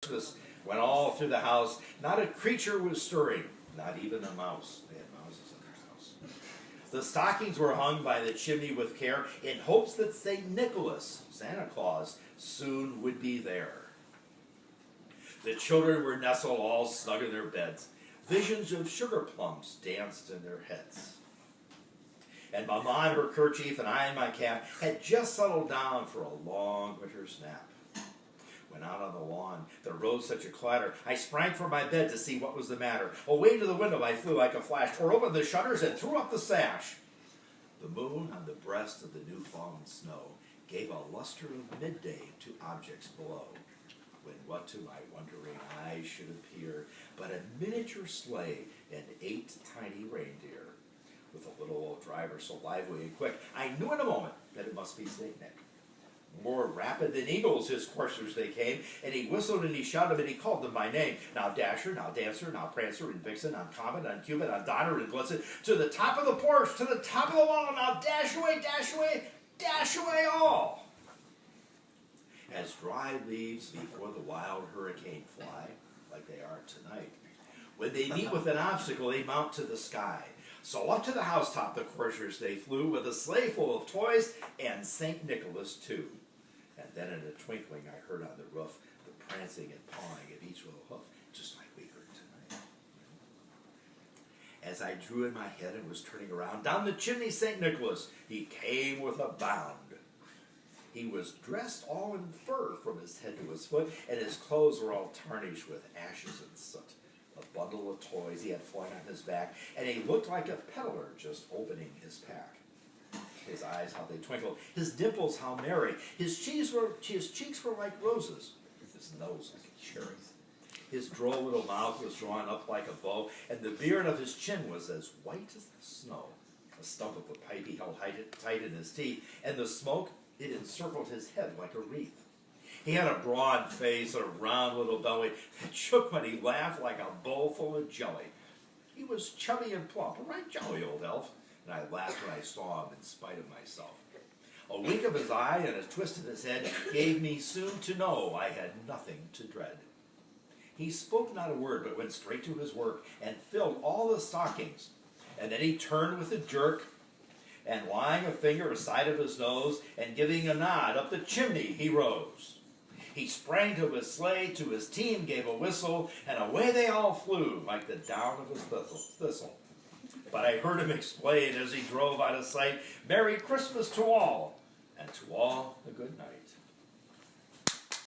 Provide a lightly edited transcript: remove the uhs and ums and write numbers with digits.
Christmas went all through the house. Not a creature was stirring, not even a mouse. They had mouses in their house. The stockings were hung by the chimney with care in hopes that St. Nicholas, Santa Claus, soon would be there. The children were nestled all snug in their beds. Visions of sugar plums danced in their heads. And Mama in her kerchief and I in my cap had just settled down for a long winter's nap. When out on the lawn there rose such a clatter, I sprang from my bed to see what was the matter. Away to the window I flew like a flash, tore open the shutters and threw up the sash. The moon on the breast of the new-fallen snow gave a luster of midday to objects below. When what to my wondering eyes should appear but a miniature sleigh and 8 tiny reindeer, with a little old driver so lively and quick, I knew in a moment that it must be St. Nick. More rapid than eagles his coursers they came, and he whistled and he shouted and he called them by name. Now Dasher, now Dancer, now Prancer and Vixen, on Comet, on Cupid, on Donner and Blitzen, to the top of the porch, to the top of the wall, now dash away, dash away, dash away all! As dry leaves before the wild hurricane fly, like they are tonight, when they meet with an obstacle, they mount to the sky. So up to the housetop the coursers they flew, with a sleigh full of toys, and St. Nicholas too. And then in a twinkling I heard on the roof the prancing and pawing of each little hoof, just like we heard tonight. As I drew in my head and was turning around, down the chimney St. Nicholas, he came with a bound. He was dressed all in fur from his head to his foot, and his clothes were all tarnished with ashes and soot. A bundle of toys he had flung on his back, and he looked like a peddler just opening his pack. His eyes, how they twinkled, his dimples, how merry, his cheeks were like roses, his nose like a cherry. His droll little mouth was drawn up like a bow, and the beard of his chin was as white as the snow. A stump of a pipe he held tight in his teeth, and the smoke, it encircled his head like a wreath. He had a broad face and a round little belly that shook when he laughed like a bowl full of jelly. He was chubby and plump, a right jolly old elf, and I laughed when I saw him in spite of myself. A wink of his eye and a twist of his head gave me soon to know I had nothing to dread. He spoke not a word, but went straight to his work and filled all the stockings. And then he turned with a jerk, and lying a finger aside of his nose, and giving a nod up the chimney he rose. He sprang to his sleigh, to his team gave a whistle, and away they all flew like the down of a thistle. But I heard him explain as he drove out of sight, Merry Christmas to all, and to all a good night.